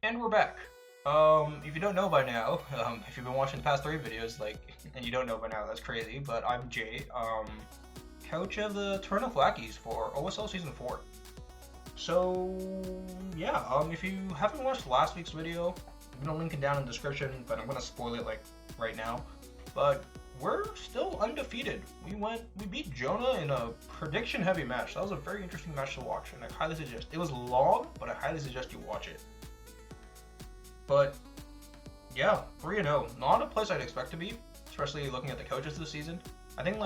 And we're back. If you don't know by now, if you've been watching the past 3 videos, and you don't know by now, that's crazy, but I'm Jay, coach of the Toronto Flackies for OSL Season 4. So, yeah, if you haven't watched last week's video, I'm gonna link it down in the description, but I'm gonna spoil it, right now. But we're still undefeated. We beat Jonah in a prediction-heavy match. That was a very interesting match to watch, and I highly suggest. It was long, but I highly suggest you watch it. But yeah, 3-0. Not a place I'd expect to be, especially looking at the coaches this season. I think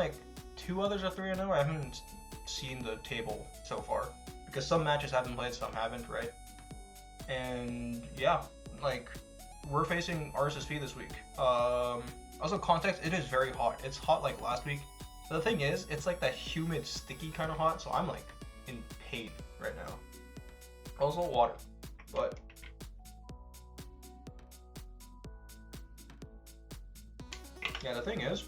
2 others are 3-0. I haven't seen the table so far because some matches have been played, some haven't, right? And yeah, we're facing Rssp this week. Also, context, it is very hot. It's hot like last week. But the thing is, it's that humid, sticky kind of hot, so I'm in pain right now. Also, water, but. Yeah, the thing is,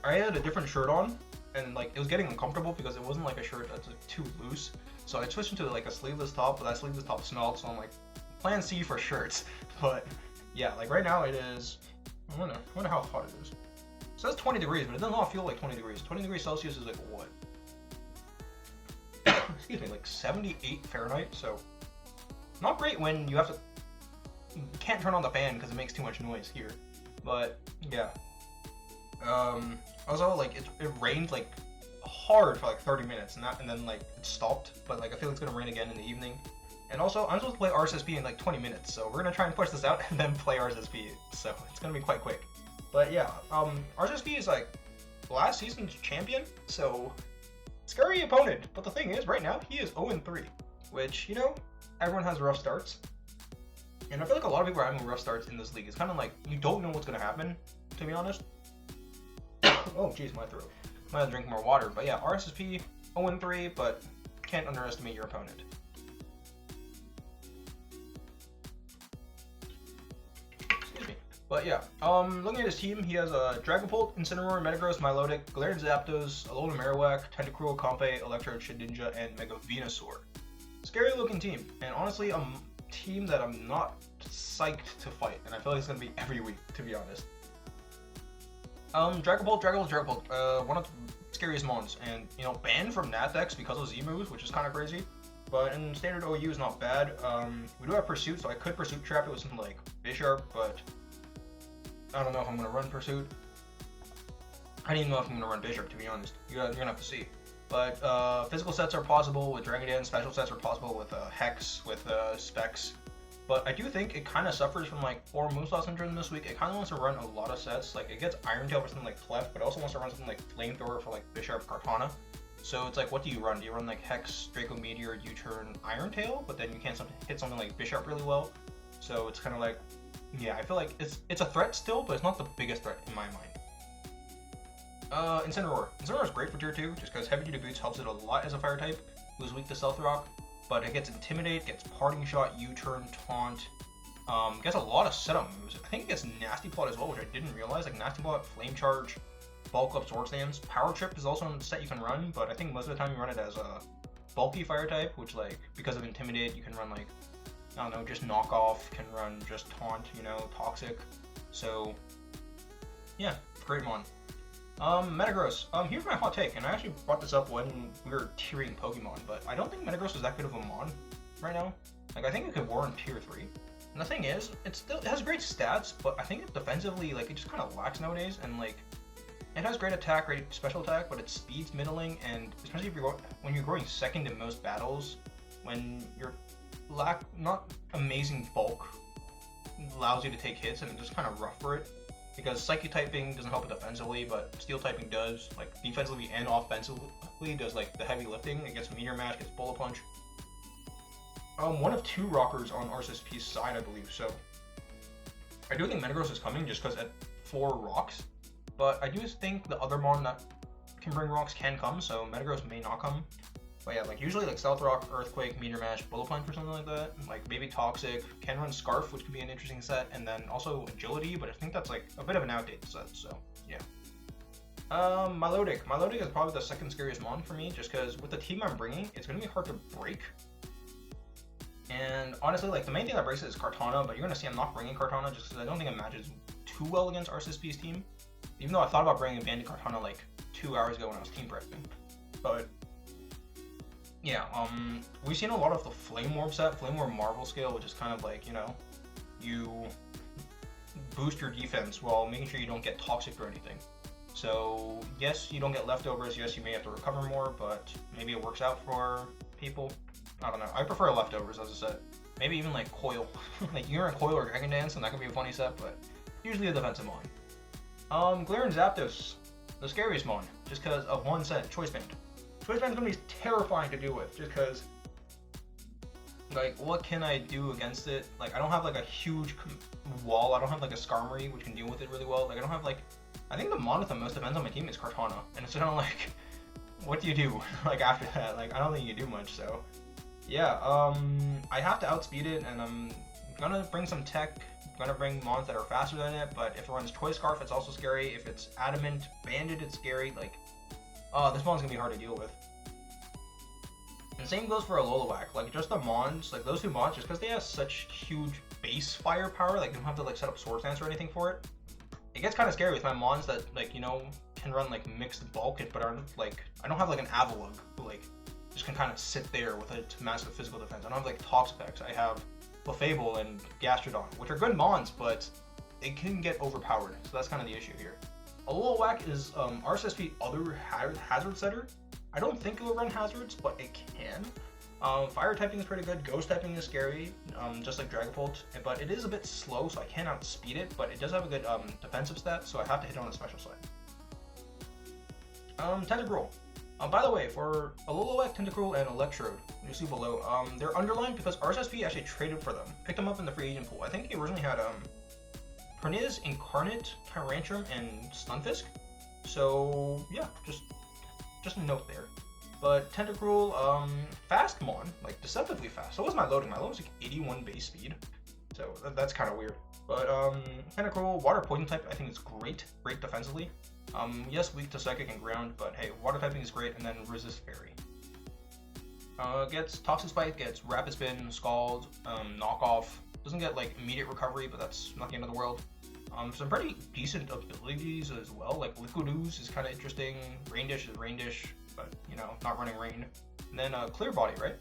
I had a different shirt on, and it was getting uncomfortable because it wasn't a shirt that's too loose. So I switched into a sleeveless top, but that sleeveless top smelled, so I'm plan C for shirts. But yeah, right now it is, I wonder how hot it is. It says 20 degrees, but it does not feel like 20 degrees. 20 degrees Celsius is what? Excuse me, 78 Fahrenheit, so not great when you can't turn on the fan because it makes too much noise here. But yeah, also it rained hard for 30 minutes, and then it stopped. But I feel it's gonna rain again in the evening. And also, I'm supposed to play Rssp in 20 minutes, so we're gonna try and push this out and then play Rssp. So it's gonna be quite quick. But yeah, Rssp is last season's champion, so scary opponent. But the thing is, right now he is 0-3, which everyone has rough starts. And I feel a lot of people are having rough starts in this league. It's kind of you don't know what's going to happen, to be honest. Oh, jeez, my throat. Might have to drink more water. But yeah, Rssp 0-3, but can't underestimate your opponent. Excuse me. But yeah, looking at his team, he has a Dragapult, Incineroar, Metagross, Milotic, Galarian Zapdos, Alolan Marowak, Tentacruel, Compe, Electrode, Shedinja, and Mega Venusaur. Scary looking team, and honestly, team that I'm not psyched to fight, and I feel it's gonna be every week, to be honest. Dragapult, one of the scariest mons, and banned from Nat decks because of Z moves, which is kind of crazy. But in standard OU is not bad. We do have Pursuit, so I could Pursuit trap it with something like Bisharp, but I don't know if I'm gonna run Pursuit. I don't even know if I'm gonna run Bisharp, to be honest. You're gonna have to see. But physical sets are possible with Dragonian, special sets are possible with Hex, with Specs. But I do think it kind of suffers from 4 Moonsaw Syndrome this week. It kind of wants to run a lot of sets. It gets Iron Tail for something like Clef, but it also wants to run something like Flamethrower for Bisharp, Kartana. So it's what do you run? Do you run Hex, Draco Meteor, U-turn, Iron Tail? But then you can't hit something like Bisharp really well. So it's kind of yeah, I feel it's a threat still, but it's not the biggest threat in my mind. Incineroar. Incineroar is great for tier 2, just because heavy duty boots helps it a lot as a fire type, who's weak to Stealth Rock, but it gets Intimidate, gets Parting Shot, U-turn, Taunt, gets a lot of setup moves. I think it gets Nasty Plot as well, which I didn't realize, Nasty Plot, Flame Charge, Bulk Up, Sword Stance. Power Trip is also a set you can run, but I think most of the time you run it as a bulky fire type, which because of Intimidate, you can run I don't know, just Knock Off, can run just Taunt, Toxic. So yeah, great mon. Metagross. Here's my hot take, and I actually brought this up when we were tiering Pokemon, but I don't think Metagross is that good of a mon right now. I think it could warrant tier 3. And the thing is, it has great stats, but I think it defensively, it just kind of lacks nowadays, and it has great attack, great special attack, but its speed's middling, and especially when you're growing second in most battles, when you're not amazing bulk allows you to take hits, and it's just kind of rough for it. Because Psychic typing doesn't help it defensively, but Steel typing does, defensively and offensively, does the heavy lifting. It gets Meteor Mash, gets Bullet Punch. One of 2 rockers on RssP's side, I believe, so I do think Metagross is coming just because at 4 rocks, but I do think the other mon that can bring rocks can come, so Metagross may not come. But yeah, usually Stealth Rock, Earthquake, Meteor Mash, Bullet Punch or something like that. Maybe Toxic, can run Scarf, which could be an interesting set, and then also Agility, but I think that's a bit of an outdated set, so yeah. Milotic. Milotic is probably the second scariest mon for me, just because with the team I'm bringing, it's going to be hard to break. And honestly, like the main thing that breaks it is Kartana, but you're gonna see I'm not bringing Kartana just because I don't think it matches too well against Rssp's team. Even though I thought about bringing Bandit Kartana like 2 hours ago when I was team prepping. But yeah, we've seen a lot of the Flame Orb set, Flame Orb Marvel scale, which is kind of like, you know, you boost your defense while making sure you don't get toxic or anything. So yes, you don't get leftovers, yes, you may have to recover more, but maybe it works out for people. I don't know, I prefer leftovers, as I said. Maybe even like Coil. Like you're in Coil or Dragon Dance, and that could be a funny set, but usually a defensive mon. Galarian Zapdos, the scariest mon, just because of one set, Choice Band. Choice Band is going to be terrifying to deal with, just because, like, what can I do against it? Like, I don't have, like, a huge wall. I don't have, like, a Skarmory, which can deal with it really well. Like, I don't have, like, I think the mon with the most defense on my team is Kartana, and it's kind of like, what do you do, like, after that? Like, I don't think you do much, so, yeah, I have to outspeed it, and I'm gonna bring some tech. I'm gonna bring mons that are faster than it, but if it runs Choice Scarf, it's also scary. If it's Adamant Bandit, it's scary. Like, oh, this mon's gonna be hard to deal with. And same goes for Alolan. Like, just the mons, like those two mons, just because they have such huge base firepower, like you don't have to like set up Swords Dance or anything for it. It gets kind of scary with my mons that, like, you know, can run like mixed bulk it, but aren't like, I don't have like an Avalugg who like just can kind of sit there with a massive physical defense. I don't have like Toxapex. I have Clefable and Gastrodon, which are good mons, but it can get overpowered, so that's kind of the issue here. Alolan is Rssp other hazard setter. I don't think it will run hazards, but it can. Fire typing is pretty good, Ghost typing is scary, just like Dragapult, but it is a bit slow, so I can't outspeed it, but it does have a good defensive stat, so I have to hit it on the special side. Tentacruel. By the way, for Alolan, Tentacruel, and Electrode, you see below, they're underlined because Rssp actually traded for them. Picked them up in the free agent pool. I think he originally had Perniz, Incarnate, Tyrantrum, and Stunfisk. So yeah, just a note there. But Tentacruel, fast mon, like deceptively fast. So was my loading. My loading was like 81 base speed. So that's kind of weird. But Tentacruel, water poison type, I think it's great defensively. Yes, weak to Psychic and Ground, but hey, water typing is great, and then resist Fairy. Gets Toxic Spike, gets Rapid Spin, Scald, Knockoff. Doesn't get like immediate recovery, but that's not the end of the world. Some pretty decent abilities as well, like Liquid Ooze is kind of interesting. Rain Dish is Rain Dish, but you know, not running Rain. And then Clear Body, right?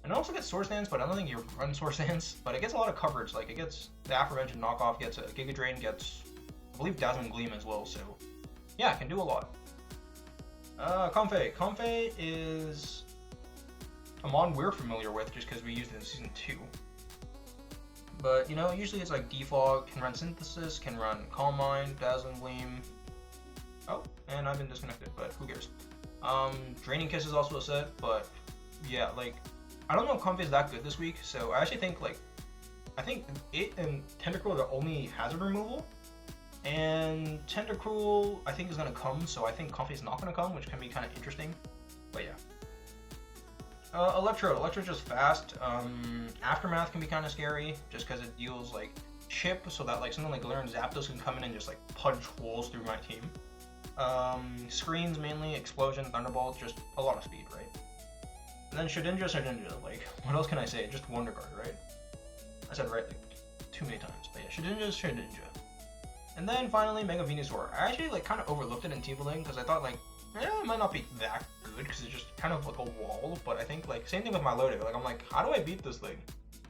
And it also gets Swords Dance, but I don't think you run Swords Dance. But it gets a lot of coverage, like it gets the aforementioned Knockoff, gets a Giga Drain, gets, I believe, Dazzling Gleam as well, so yeah, it can do a lot. Comfey. Comfey is a mon we're familiar with just because we used it in Season 2. But, you know, usually it's like Defog, can run Synthesis, can run Calm Mind, Dazzling Gleam. Oh, and I've been disconnected, but who cares. Draining Kiss is also a set, but yeah, like, I don't know if Comfey is that good this week, so I actually think, like, I think it and Tentacruel are the only hazard removal. And Tentacruel, I think, is going to come, so I think Comfey is not going to come, which can be kind of interesting. But yeah. Electrode. Electrode's just fast. Aftermath can be kind of scary, just because it deals, like, chip, so that, like, something like Galarian Zapdos can come in and just, like, punch holes through my team. Screens, mainly. Explosion, Thunderbolt, just a lot of speed, right? And then Shedinja, like, what else can I say? Just Wonder Guard, right? I said right, like, too many times. But yeah, Shedinja. And then finally, Mega Venusaur. I actually like kind of overlooked it in team building because I thought like, it might not be that good because it's just kind of like a wall. But I think like same thing with my Milotic. Like I'm like, how do I beat this thing?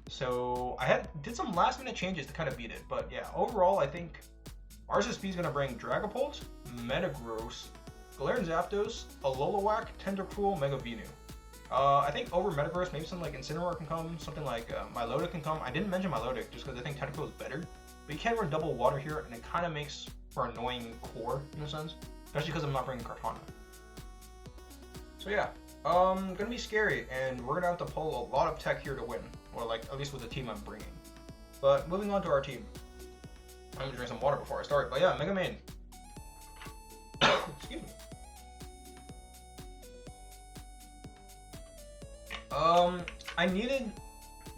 So I did some last minute changes to kind of beat it. But yeah, overall I think Rssp is gonna bring Dragapult, Metagross, Galarian Zapdos, Alolan, Tentacruel, Mega Venu. I think over Metagross, maybe something like Incineroar can come, something like Milotic can come. I didn't mention Milotic just because I think Tentacruel is better. But you can't run double water here, and it kind of makes for annoying core, in a sense. Especially because I'm not bringing Kartana. So yeah, gonna be scary, and we're gonna have to pull a lot of tech here to win. Or like, at least with the team I'm bringing. But moving on to our team. I'm gonna drink some water before I start, but yeah, Mega Man. Excuse me. I needed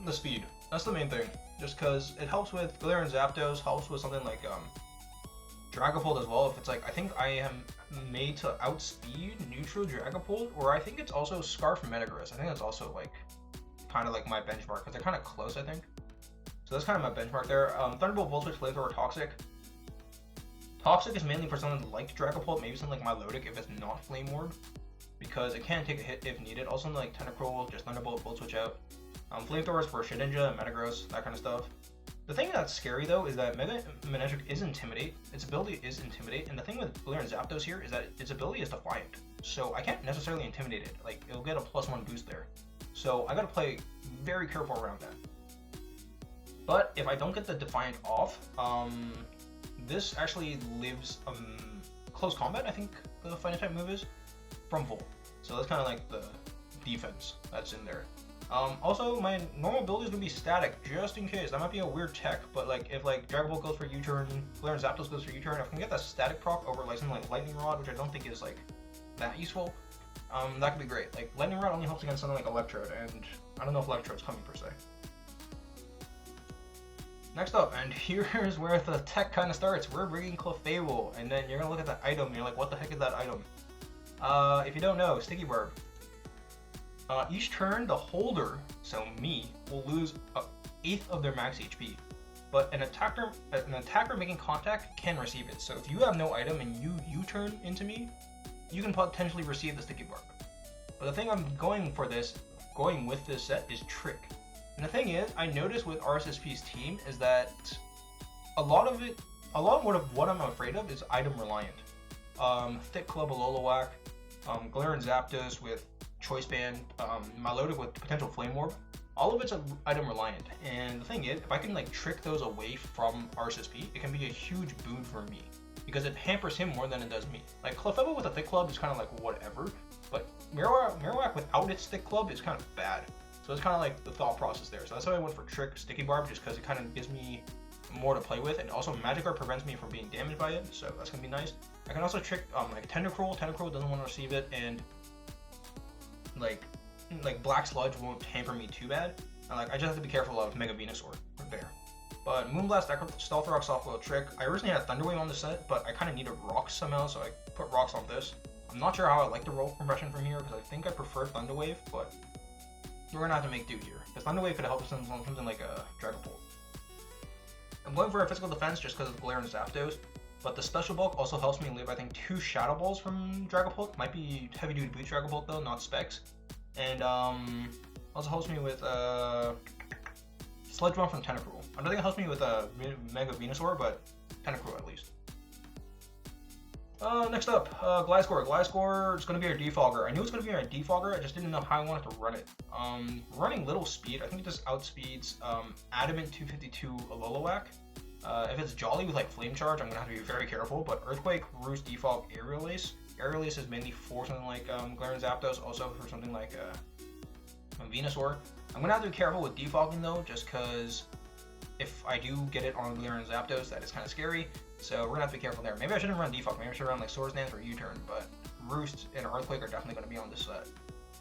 the speed. That's the main thing. Just because it helps with Galarian Zapdos, helps with something like Dragapult as well. If it's like, I think I am made to outspeed neutral Dragapult, or I think it's also Scarf Metagross. I think that's also like kind of like my benchmark because they're kind of close, I think. So that's kind of my benchmark there. Thunderbolt, Volt Switch, Flamethrower, Toxic. Toxic is mainly for someone like Dragapult, maybe something like Milotic if it's not Flame Orb, because it can take a hit if needed. Also like Tentacruel, just Thunderbolt, Volt Switch out. Flamethrower is for Shedinja, Metagross, that kind of stuff. The thing that's scary though is that Mega Manectric is Intimidate, its ability is Intimidate, and the thing with Galarian Zapdos here is that its ability is Defiant. So I can't necessarily Intimidate it, like it'll get a +1 boost there. So I gotta play very careful around that. But if I don't get the Defiant off, this actually lives close combat, I think the Fighting type move is, from Volt. So that's kind of like the defense that's in there. Also, my normal build is going to be static, just in case. That might be a weird tech, but like if like Dragapult goes for U-turn, Galarian Zapdos goes for U-turn, if I can get that static proc over like something like Lightning Rod, which I don't think is like that useful, that could be great. Like Lightning Rod only helps against something like Electrode, and I don't know if Electrode's coming per se. Next up, and here's where the tech kind of starts. We're bringing Clefable, and then you're going to look at that item, and you're like, what the heck is that item? If you don't know, Sticky Barb. Each turn, the holder, so me, will lose 1/8 of their max HP, but an attacker making contact can receive it. So if you have no item and you U-turn into me, you can potentially receive the Sticky Barb. But the thing I'm going with this set is Trick. And the thing is, I noticed with Rssp's team is that a lot of what I'm afraid of is item reliant. Thick Club, Alolan, Galarian Zapdos with Choice Band, Milotic with potential Flame Orb, all of it's item reliant. And the thing is, if I can like trick those away from Rssp, it can be a huge boon for me because it hampers him more than it does me. Like Clefable with a Thick Club is kind of like whatever, but Marowak without its Thick Club is kind of bad. So it's kind of like the thought process there. So that's why I went for Trick Sticky Barb, just because it kind of gives me more to play with, and also Magikarp prevents me from being damaged by it, so that's gonna be nice. I can also trick like Tentacruel. Tentacruel doesn't want to receive it, and like Black Sludge won't hamper me too bad. And, like I just have to be careful of Mega Venusaur there. But Moonblast, Stealth Rock, Soft Blow, Trick. I originally had Thunder Wave on the set, but I kind of needed rocks somehow, so I put rocks on this. I'm not sure how I like the roll compression from here because I think I prefer Thunder Wave, but we're gonna have to make do here. Because Thunder Wave could help us in something like a Dragapult. I'm going for a physical defense just because of Galarian Zapdos, but the special bulk also helps me live, I think, 2 Shadow Balls from Dragapult. Might be heavy duty boots Dragapult though, not specs. And also helps me with Sludge Bomb from Tentacruel. I don't think it helps me with Mega Venusaur, but Tentacruel at least. Next up, Gliscor. Gliscor is going to be our defogger. I knew it was going to be our defogger, I just didn't know how I wanted to run it. Running little speed, I think it just outspeeds Adamant 252 Alolan. If it's Jolly with like Flame Charge, I'm going to have to be very careful, but Earthquake, Roost, Defog, Aerial Ace. Aerial Ace is mainly for something like Galarian Zapdos, also for something like Venusaur. I'm going to have to be careful with defogging though, just because if I do get it on Galarian Zapdos, that is kind of scary. So we're going to have to be careful there. Maybe I shouldn't run defog, maybe I should run like Swords Dance or U-turn, but Roost and Earthquake are definitely going to be on this set.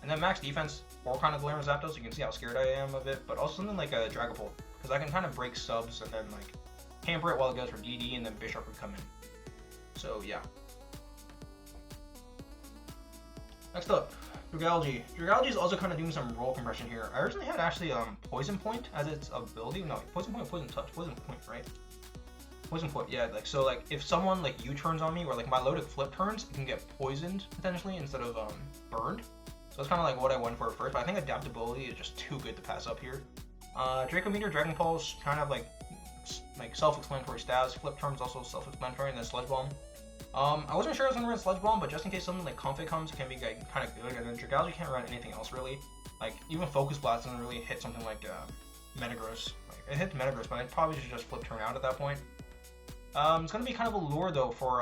And then max defense for kind of Galarian Zapdos, you can see how scared I am of it, but also something like a Dragapult, because I can kind of break subs and then like hamper it while it goes for DD, and then Bisharp would come in. So yeah. Next up, Dragalge. Dragalge is also kind of doing some roll compression here. I originally had actually Poison Point as its ability. No, Poison Point, Poison Touch, Poison Point, right? Poison Point, yeah. Like so, like if someone like U-turns on me or like Milotic flip turns, it can get poisoned potentially instead of burned. So that's kind of like what I went for first. But I think adaptability is just too good to pass up here. Draco Meteor, Dragon Pulse, kind of like self-explanatory stats. Flip turns also self-explanatory, and then Sludge Bomb. I wasn't sure I was gonna run Sludge Bomb, but just in case something like Comfey comes, it can be like, kind of good. And then Dragalge can't run anything else really. Like even Focus Blast doesn't really hit something like Metagross. Like, it hits Metagross, but I probably should just flip turn out at that point. It's gonna be kind of a lure though for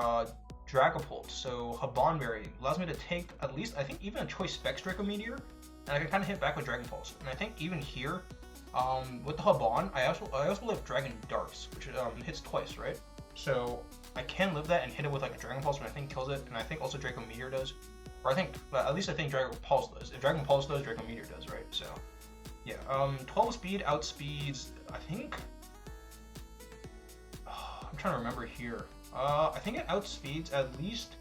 Dragapult. So Habonberry allows me to take at least I think even a Choice Specs Draco Meteor, and I can kind of hit back with Dragon Pulse. And I think even here, with the Habon, I also live Dragon Darts, which hits twice, right? So I can live that and hit it with like a Dragon Pulse, which I think kills it, and I think also Draco Meteor does. Or I think, at least I think Dragon Pulse does. If Dragon Pulse does, Draco Meteor does, right? So, yeah. 12 speed outspeeds, I think... I'm trying to remember here. I think it outspeeds at least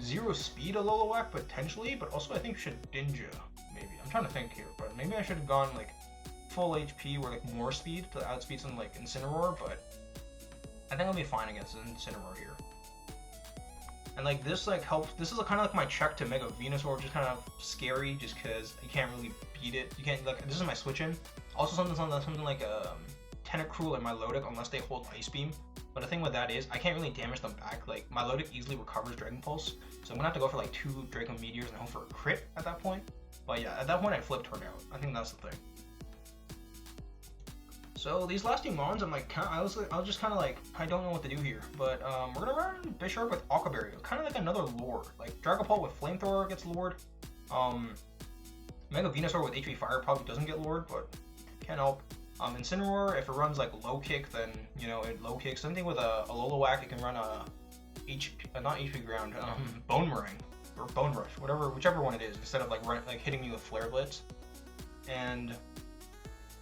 0 speed Alolan potentially, but also I think Shedinja, maybe. I'm trying to think here, but but maybe I should have gone like full HP or like more speed to outspeed something like Incineroar, but I think I'll be fine against Incineroar here. And like this like helps, this is kind of like my check to Mega Venusaur, which is kind of scary just because you can't really beat it. You can't, like, this is my switch in. Also something like Tentacruel and Milotic unless they hold Ice Beam. But the thing with that is I can't really damage them back. Like Milotic easily recovers Dragon Pulse, so I'm gonna have to go for like 2 Draco Meteors and hope for a crit at that point. But yeah, at that point I flip Tornado. I think that's the thing. So these last 2 mons, I'm like, I was just kind of like, I don't know what to do here. But we're gonna run Bisharp with Aqua Berry, kind of like another lure. Like Dragapult with Flamethrower gets lured. Mega Venusaur with HP Fire probably doesn't get lured, but can't help. Incineroar, if it runs like low kick, then you know it low kicks. Same thing with a Lolowack, it can run a not HP Ground, Bone Meringue or Bone Rush, whichever one it is, instead of like hitting you with Flare Blitz. And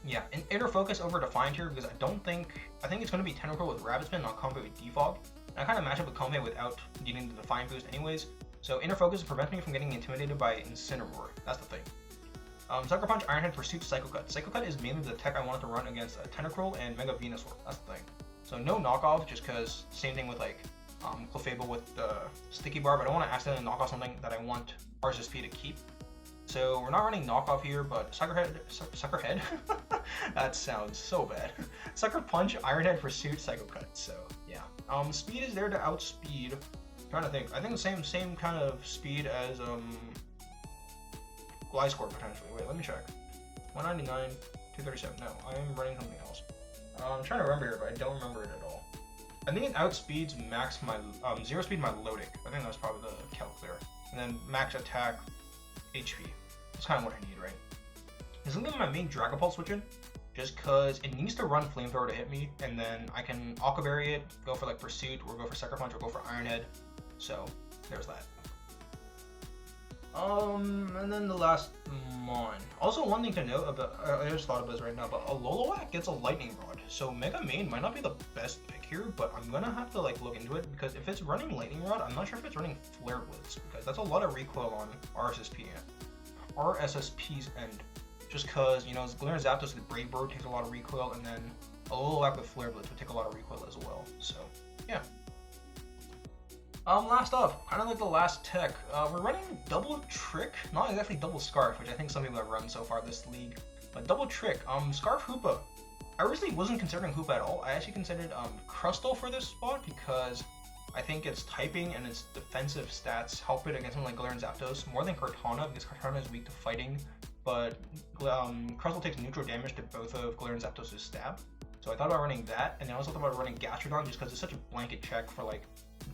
yeah, Inner Focus over Defiant here because I think it's going to be Tentacruel with Rapid Spin, not Combat with Defog. And I kind of match up with Combat without needing the Defiant boost anyways. So Inner Focus prevents me from getting intimidated by Incineroar. That's the thing. Sucker Punch, Iron Head, Pursuit, Psycho Cut. Psycho Cut is mainly the tech I wanted to run against Tentacruel and Mega Venusaur. That's the thing. So no knockoff, just because same thing with like Clefable with the Sticky Barb. I don't want to accidentally knock off something that I want Rssp to keep. So we're not running knockoff here, but Sucker Head. That sounds so bad. Sucker Punch, Iron Head, Pursuit, Psycho Cut. So yeah, speed is there to outspeed. I'm trying to think. I think the same kind of speed as Gliscor potentially. Wait, let me check. 199, 237. No, I am running something else. I'm trying to remember here, but I don't remember it at all. I think it outspeeds max my zero speed Milotic. I think that's probably the calc there. And then max attack HP. That's kind of what I need, right? This is gonna be my main Dragapult switch in, just because it needs to run Flamethrower to hit me, and then I can Aqua Berry it, go for like Pursuit, or go for Sucker Punch, or go for Iron Head. So there's that. And then the last mon. Also, one thing to note about, I just thought of this right now, but a Lolowack gets a Lightning Rod, so Mega Main might not be the best pick here, but I'm gonna have to like look into it, because if it's running Lightning Rod, I'm not sure if it's running Flare Blitz, because that's a lot of recoil on Rssp's end. Just because, you know, Galarian Zapdos with Brave Bird takes a lot of recoil, and then a Lolowack with Flare Blitz would take a lot of recoil as well, so yeah. Last up, kind of like the last tech, we're running Double Trick, not exactly Double Scarf, which I think some people have run so far this league, but Double Trick, Scarf Hoopa. I originally wasn't considering Hoopa at all. I actually considered Crustle for this spot because I think its typing and its defensive stats help it against something like Galarian Zapdos more than Kartana, because Kartana is weak to fighting, but Crustle takes neutral damage to both of Galarian Zapdos' stab. So I thought about running that, and I also thought about running Gastrodon just because it's such a blanket check for like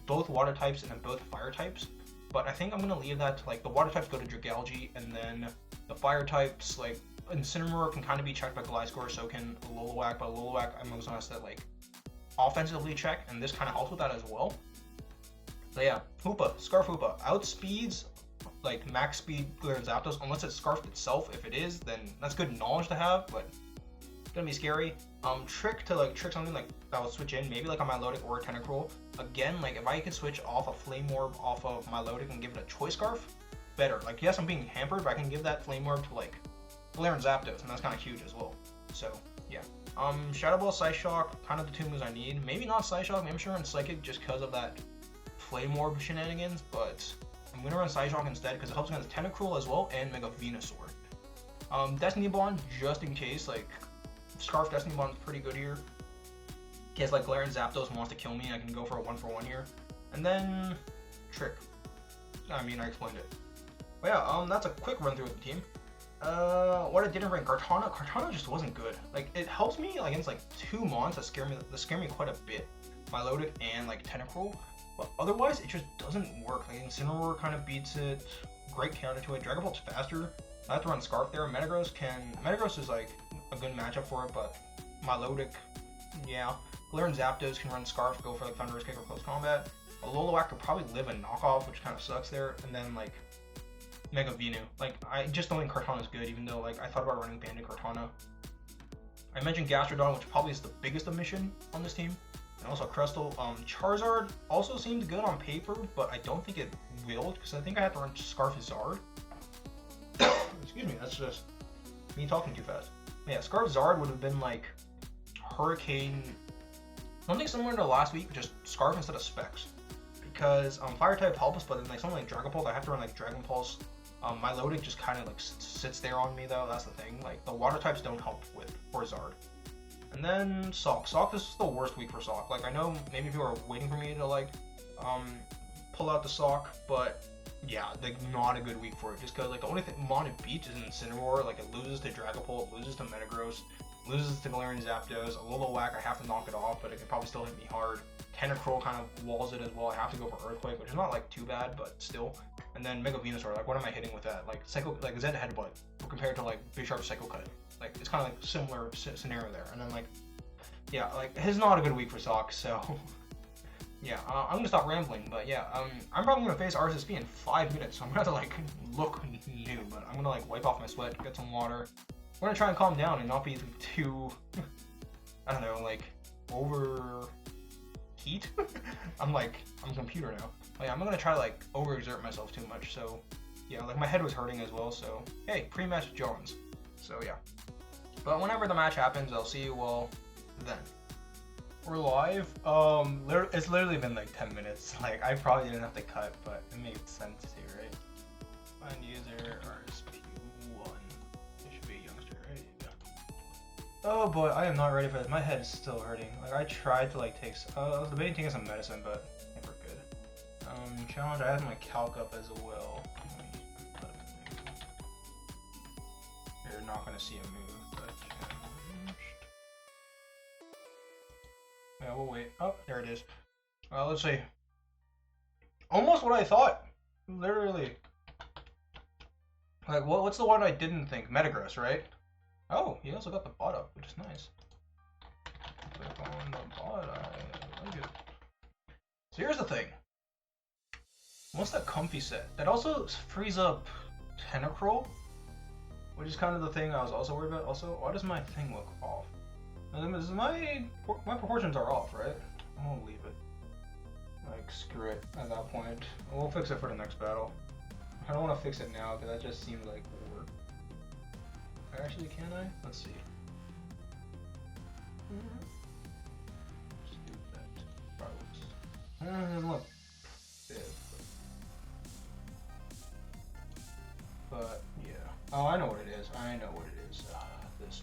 both water types and then both fire types. But I think I'm gonna leave that to like the water types go to Dragalge, and then the fire types like Incineroar can kind of be checked by Gliscor, so can Lolowack, but Lolowack I'm also gonna set like offensively check, and this kind of helps with that as well. So yeah, Hoopa, Scarf Hoopa outspeeds like max speed Galarian Zapdos unless it's scarfed itself. If it is, then that's good knowledge to have, but it's gonna be scary. Trick to like trick something like that will switch in, maybe like on Milotic or a Tentacruel. Again, like if I could switch off a Flame Orb off of Milotic and give it a Choice Scarf, better. Like yes, I'm being hampered, but I can give that Flame Orb to like Galarian Zapdos, and that's kind of huge as well. So yeah. Shadow Ball, Psyshock, kind of the 2 moves I need. Maybe not Psyshock, maybe I'm sure run Psychic just because of that Flame Orb shenanigans, but I'm gonna run Psyshock instead because it helps against Tentacruel as well and Mega Venusaur. Destiny Bond, just in case, like Scarf Destiny Bond is pretty good here. In case like Galarian Zapdos wants to kill me, I can go for a 1-for-1 here. And then Trick. I mean, I explained it. But yeah, that's a quick run through of the team. What I didn't bring, Kartana just wasn't good. Like it helps me against like 2 mons that scare me quite a bit, Milotic and like Tentacruel, but otherwise it just doesn't work. Like Incineroar kind of beats it, great counter to it. Dragapult's faster. I have to run Scarf there. Metagross is like a good matchup for it, but Milotic, yeah. Galarian Zapdos can run Scarf, go for like Thunderous Kick or Close Combat. A Lolowack could probably live a knockoff, which kind of sucks there, and then like Mega Venu. Like I just don't think Kartana is good, even though like I thought about running Bandit Kartana. I mentioned Gastrodon, which probably is the biggest omission on this team, and also Crustle. Charizard also seems good on paper, but I don't think it will because I think I have to run Scarfizard. Excuse me, that's just Me talking too fast. Yeah, Scarf Zard would have been like Hurricane, something similar to last week, just Scarf instead of Specs. Because Fire type helps, but then like something like Dragon Pulse, I have to run like Dragon Pulse. My loading just kind of like sits there on me though. That's the thing. Like the water types don't help with for Zard. And then Sock. Sock, this is the worst week for Sock. Like I know maybe people are waiting for me to like pull out the Sock, but yeah, like not a good week for it. Just because like the only thing mon it beats is Incineroar. Like it loses to Dragapult, loses to Metagross, loses to Galarian Zapdos. A little whack, I have to knock it off, but it can probably still hit me hard. Tentacruel kind of walls it as well. I have to go for Earthquake, which is not like too bad, but still. And then Mega Venusaur, like what am I hitting with that? Like Zed Headbutt compared to like Bisharp Psycho Cut. Like it's kind of like similar scenario there. And then like yeah, like it's not a good week for Sock, so yeah, I'm gonna stop rambling. But yeah, I'm probably gonna face Rssp in 5 minutes, so I'm gonna have to like look new. But I'm gonna like wipe off my sweat, get some water. I'm gonna try and calm down and not be too I don't know, like over heat. I'm a computer now. But yeah, I'm not gonna try to like overexert myself too much. So yeah, like my head was hurting as well. So hey, pre-match Johns. So yeah. But whenever the match happens, I'll see you all then. We're live. It's literally been like 10 minutes. Like I probably didn't have to cut, but it made sense too, right? Find user Rssp1. It should be a youngster, right? Yeah. Oh boy, I am not ready for this. My head is still hurting. Like I tried to like take. I was debating taking some medicine, but I think we're good. Challenge. I have my calc up as well. You're not gonna see a move, but yeah, we'll wait. Oh, there it is. Let's see. Almost what I thought. Literally. Like, what's the one I didn't think? Metagross, right? Oh, he also got the bot up, which is nice. Click on the bot, I like it. So here's the thing. What's that comfy set? That also frees up Tentacruel, which is kind of the thing I was also worried about. Also, why does my thing look off? My proportions are off, right? I'm gonna leave it. Like, screw it at that point. We'll fix it for the next battle. I don't want to fix it now because that just seems like work. Actually, can I? Let's see. Let's do that. Probably looks. It doesn't look fit. But yeah. Oh, I know what it is. This.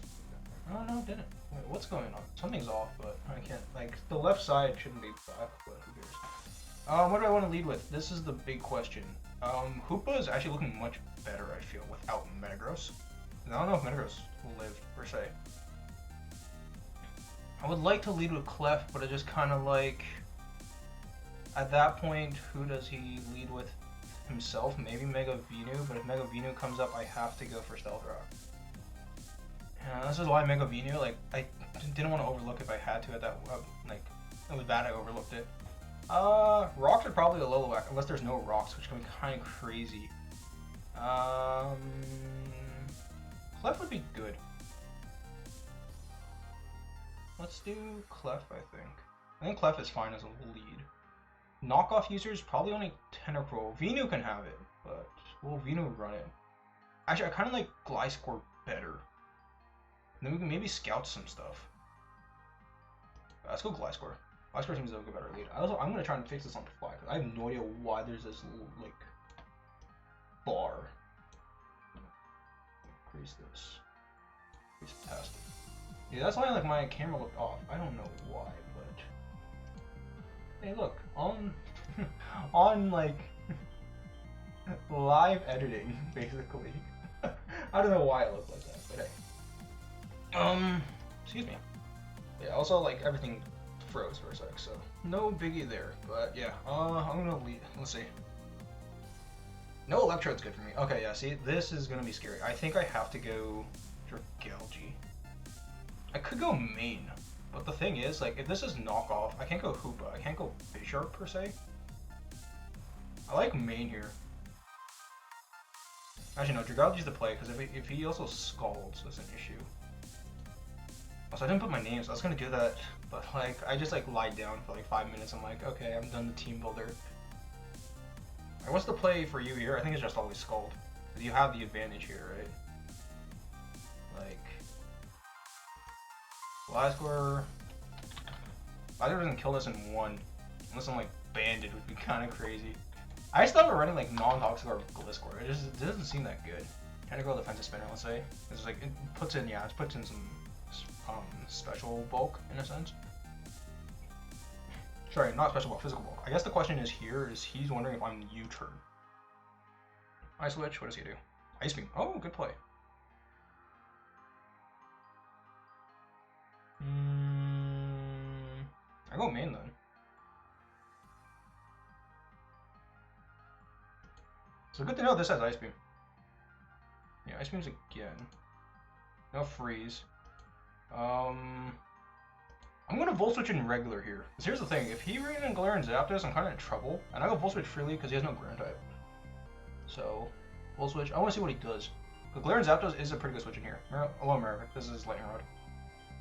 Oh no, it didn't. Wait, what's going on? Something's off, but I can't. Like the left side shouldn't be back, but who cares? What do I want to lead with? This is the big question. Hoopa is actually looking much better, I feel, without Metagross. And I don't know if Metagross will live, per se. I would like to lead with Clef, but I just kind of like... At that point, who does he lead with himself? Maybe Mega Venu, but if Mega Venu comes up, I have to go for Stealth Rock. And this is why Mega Venu, like, I didn't want to overlook if I had to at that, like, it was bad I overlooked it. Rocks are probably a little whack, unless there's no rocks, which can be kind of crazy. Clef would be good. Let's do Clef, I think. I think Clef is fine as a lead. Knockoff users, probably only Tentacruel. Venu can have it, but will Venu run it? Actually, I kind of like Gliscor better. And then we can maybe scout some stuff. Let's go Gliscor. Gliscor seems like a better lead. I'm gonna try and fix this on the fly because I have no idea why there's this like bar. Increase this. Increase past it. Yeah, that's why like my camera looked off. I don't know why, but hey, look on on like live editing basically. I don't know why it looked like that, but hey. Excuse me. Yeah, also like everything froze for a sec, so no biggie there. But yeah, I'm gonna lead. Let's see. No Electrode's good for me. Okay, yeah, see, this is gonna be scary. I think I have to go for Galgi. I could go main, but the thing is, like, if this is knockoff, I can't go Hoopa. I can't go Bisharp per se. I like main here. Actually, no, Dragalji's the play, because if he also scalds, that's an issue. Also, I didn't put my name, so I was gonna do that, but like, I just like lied down for like 5 minutes. I'm like, okay, I'm done the team builder. Right, what's the play for you here? I think it's just always Scald, because you have the advantage here, right? Like, Gliscor. Either doesn't kill this in one, unless I'm like banded, would be kind of crazy. I just thought we're running like non-toxic or Gliscor. It doesn't seem that good. Trying to go defensive spinner, let's say. It's like it puts in some special bulk in a sense. Sorry, not special bulk, physical bulk. I guess the question is here is he's wondering if I'm U-turn. Ice Switch, what does he do? Ice Beam. Oh, good play. I go main then. So good to know this has Ice Beam. Yeah, Ice Beams again. No freeze. I'm gonna Volt Switch in regular here. Because here's the thing, if he brings in Glare and Zapdos, I'm kinda in trouble. And I go Volt Switch freely because he has no ground type. So, Volt Switch, I wanna see what he does. The Glare and Zapdos is a pretty good switch in here. Hello America, this is Lightning Rod.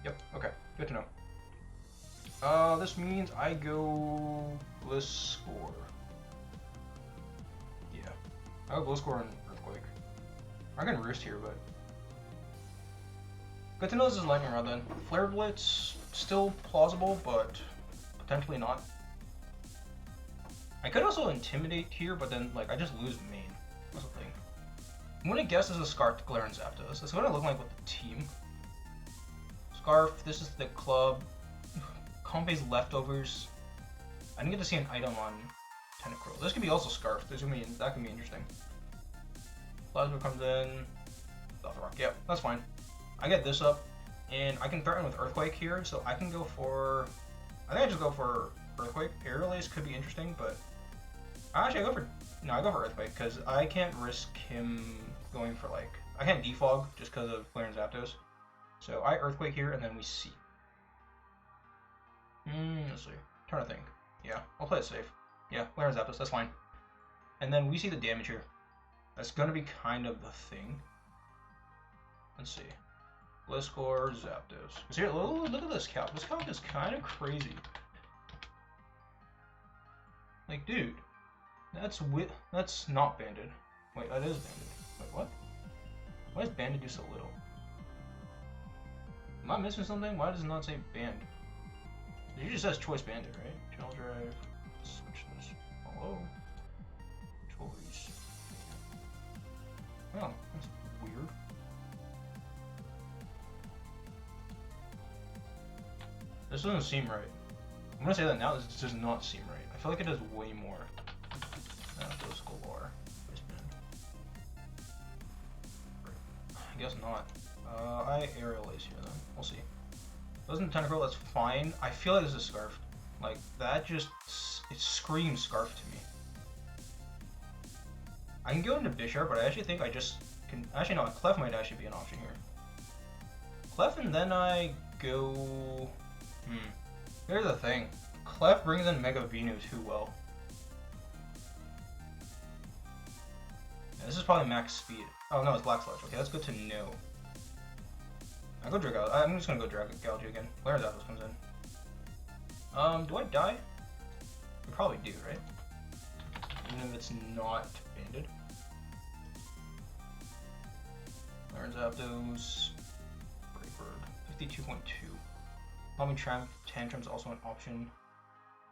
Yep, okay, good to know. This means I go Gliscor. Yeah. I go Gliscor and Earthquake. I can Roost here, but good to know this is Lightning Rod then. Flare Blitz, still plausible, but potentially not. I could also Intimidate here, but then like I just lose main. That's the thing. I'm gonna guess this is Scarf, Glare, and Zapdos. That's what it looks like with the team. Scarf, this is the club. Compe's leftovers. I didn't get to see an item on Tentacruel. This could be also Scarf. That can be interesting. Plasma comes in. Rock. Yep, that's fine. I get this up, and I can threaten with Earthquake here, so I can go for. I think I just go for Earthquake. Aerial Ace could be interesting, but actually I go for Earthquake because I can't risk him going for like I can't defog just because of Glare and Zapdos. So I Earthquake here, and then we see. Let's see. Trying to think. Yeah, I'll play it safe. Yeah, Glare and Zapdos, that's fine. And then we see the damage here. That's gonna be kind of the thing. Let's see. Gliscor, Zapdos. Cause here, look at this calc. This calc is kind of crazy. Like, dude, that's not banded. Wait, that is banded. Wait, what? Why does banded do so little? Am I missing something? Why does it not say banned? It just says choice banded, right? Channel drive. Switch this. Hello. Choice. Oh, that's weird. This doesn't seem right. I'm gonna say that now. This does not seem right. I feel like it does way more. Those galore. I guess not. I Aerial Ace here then. We'll see. Doesn't Tentacruel, that's fine. I feel like this is Scarf. Like, that just, it screams Scarf to me. I can go into Bisharp, but I actually think I just can, actually no, Clef might actually be an option here. Clef and then I go, here's the thing. Clef brings in Mega Venu too well. Yeah, this is probably max speed. Oh no, it's Black Sludge. Okay, that's good to know. I go Dragalge. I'm just gonna go Dragalge again. Glare Zapdos comes in. Do I die? I probably do, right? Even if it's not banded. Glare Zapdos. Brave Bird. 52.2. Probably Tantrum is also an option.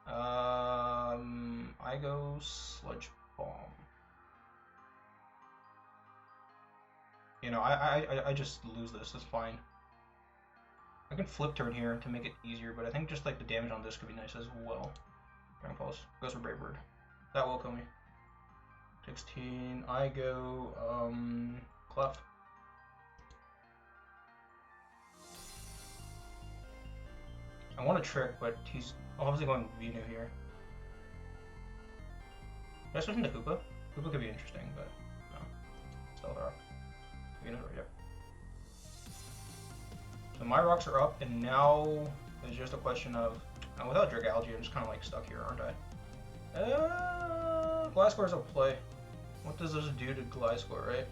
I go Sludge Bomb. You know, I just lose this. That's fine. I can flip turn here to make it easier, but I think just like the damage on this could be nice as well. Dragon Pulse goes for Brave Bird. That will kill me. 16. I go Clef. I want to trick, but he's obviously going Venu here. Did I switch into Hoopa? Hoopa could be interesting, but no. Stealth Rock. Venu's right here. So my rocks are up, and now it's just a question of, without Dragalge, I'm just kind of like stuck here, aren't I? Gliscor's a play. What does this do to Gliscor, right?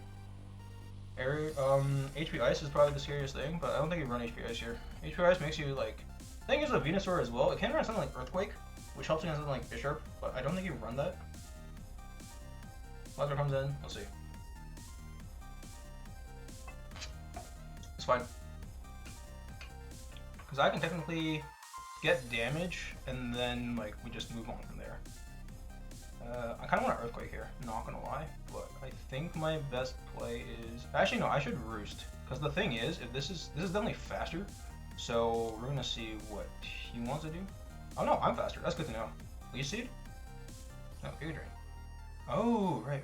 HP Ice is probably the scariest thing, but I don't think you run HP Ice here. HP Ice makes you like, I think it's a Venusaur as well. It can run something like Earthquake, which helps against something like Bisharp, but I don't think you run that. Gliscor comes in, let's see. It's fine. Because I can technically get damage, and then like we just move on from there. I kind of want an Earthquake here, not gonna lie, but I think my best play is... Actually, no, I should Roost. Because the thing is, if this is definitely faster, so we're gonna see what he wants to do. Oh no, I'm faster. That's good to know. Leech Seed? No, Giga Drain. Oh, right.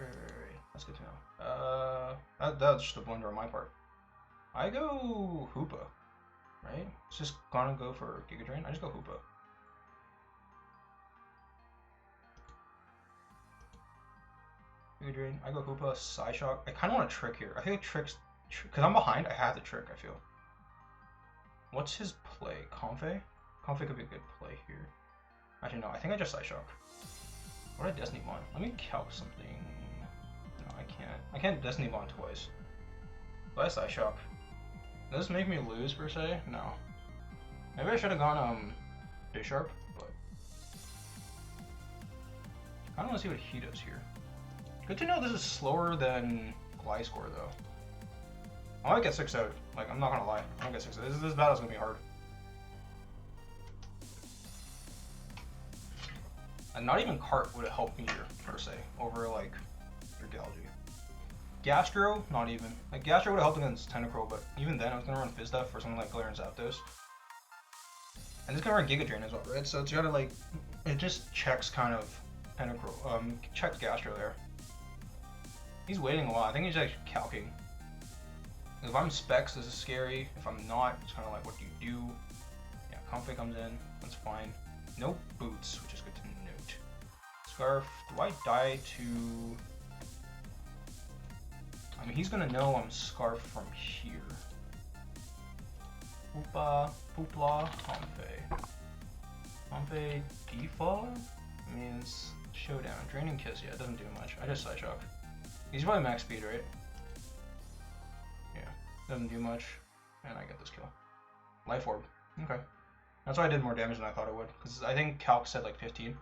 That's good to know. That's just a blunder on my part. I go Hoopa, right? It's just gonna go for Giga Drain. I just go Hoopa. Giga Drain. I go Hoopa. Psyshock. I kind of want to trick here. I think tricks, because I'm behind. I have to trick. I feel. What's his play? Comfey? Comfey could be a good play here. Actually, no. I think I just Psyshock. What did I Destiny Bond? Let me calc something. No, I can't. I can't Destiny Bond twice. But I Psyshock. Does this make me lose per se? No. Maybe I should have gone Bisharp, but I don't want to see what he does here. Good to know this is slower than Gliscor though. I might get 6 out. Like, I'm not gonna lie. I might get 6 out. This battle's gonna be hard. And not even Cart would have helped me here, per se, over, like, your Galgy. Gastro, not even. Like, Gastro would have helped against Tentacruel, but even then, I was gonna run Fizz Def for something like Galarian Zapdos. And it's gonna run Giga Drain as well, right? So it's gotta, like, it just checks kind of Tentacruel, checks Gastro there. He's waiting a lot. I think he's actually calcing. If I'm Specs, this is scary. If I'm not, it's kind of like, what do you do? Yeah, Comfey comes in. That's fine. No Boots, which is good to note. Scarf. Do I die to... I mean, he's gonna know I'm Scarf from here. Hoopa, Hoopla, Comfey. Comfey default means Showdown. Draining Kiss, yeah, it doesn't do much. I just Psyshock. He's probably max speed, right? Yeah, doesn't do much. And I get this kill. Life Orb. Okay. That's why I did more damage than I thought it would. Because I think Calc said like 15.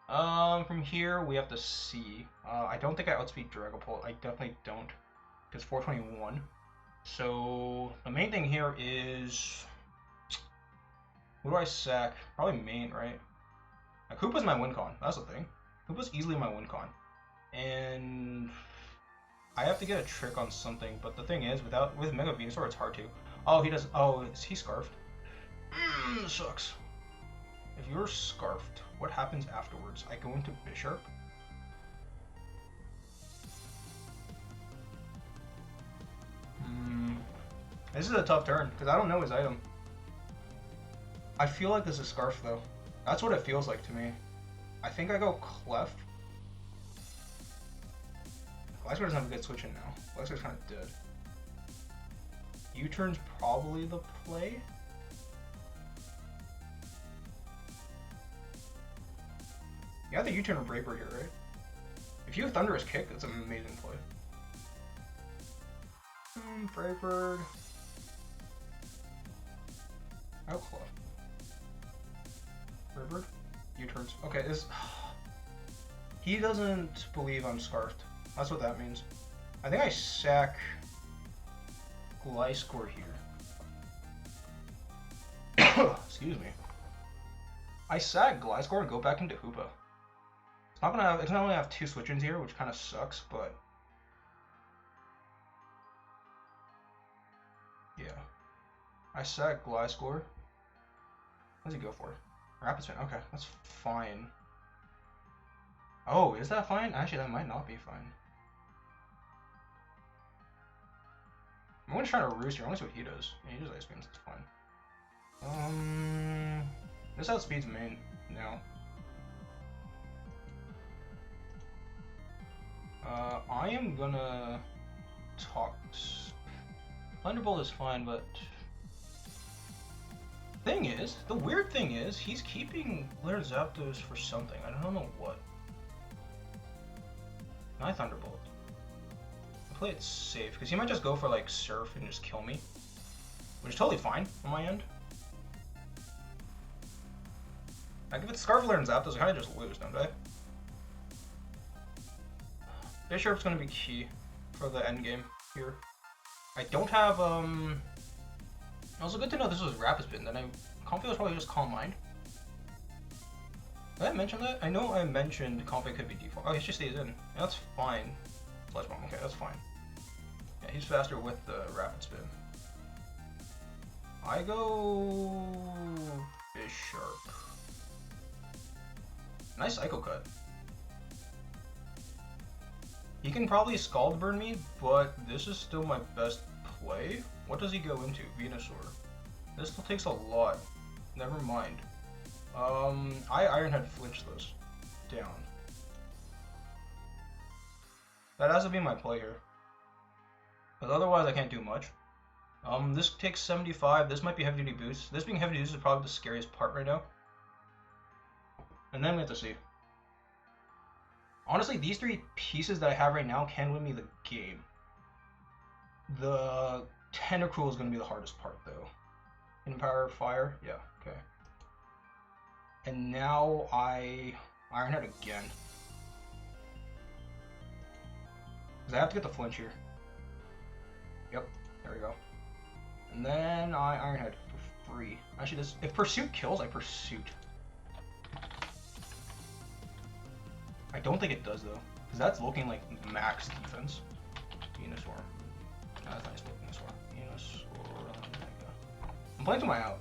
From here, we have to see. I don't think I outspeed Dragapult. I definitely don't. Because 421. So, the main thing here is... Who do I sack? Probably main, right? Like, Hoopa's my win con. That's the thing. Hoopa's easily my win con. And... I have to get a trick on something, but the thing is, with Mega Venusaur, it's hard to. Oh, he does... Oh, is he Scarfed? This sucks. If you're Scarfed, what happens afterwards? I go into Bisharp. This is a tough turn, because I don't know his item. I feel like this is Scarf, though. That's what it feels like to me. I think I go Clef. Gliscor doesn't have a good switch in now. Gliscor's kind of dead. U-turn's probably the play. You have the U-turn or Brayber here, right? If you have Thunderous Kick, that's an amazing play. Brayber. Oh, Clef. Brayber. U-turns. Okay, he doesn't believe I'm Scarfed. That's what that means. I think I sack Gliscor here. Excuse me. I sack Gliscor and go back into Hoopa. It's not gonna have 2 switch-ins here, which kind of sucks, but yeah. I sack Gliscor. What does he go for? Rapid Spin. Okay, that's fine. Oh, is that fine? Actually, that might not be fine. I'm gonna try to Roost here. I want to see what he does. Yeah, he does Ice Beams. That's fine. This outspeeds main now. I am gonna talk. Thunderbolt is fine, but the weird thing is, he's keeping Lair Zapdos for something. I don't know what. My Thunderbolt. I'll play it safe, because he might just go for like Surf and just kill me, which is totally fine on my end. Like if it's Scarf Lair and Zapdos, I kind of just lose, don't I? Bisharp's gonna be key for the end game here. I don't have also good to know this was Rapid Spin. Then I Comfy was probably just Calm Mind. Did I mention that? I know I mentioned Comfy could be default. Oh, he just stays in. That's fine. Flash Bomb. Okay, that's fine. Yeah, he's faster with the Rapid Spin. I go Bisharp. Nice Psycho Cut. He can probably Scald Burn me, but this is still my best play. What does he go into? Venusaur. This still takes a lot. Never mind. I Iron Head flinch this down. That has to be my play here. But otherwise I can't do much. This takes 75. This might be heavy duty boost. This being heavy duty is probably the scariest part right now. And then we have to see. Honestly, these three pieces that I have right now can win me the game. The Tentacruel is going to be the hardest part, though. Hidden Power, Fire, yeah, okay. And now I Iron Head again. Because I have to get the flinch here. Yep, there we go. And then I Iron Head for free. Actually, this if Pursuit kills, I Pursuit. I don't think it does though, because that's looking like max defense. Venusaur. That's nice Venusaur. Venusaur. I'm playing to my out.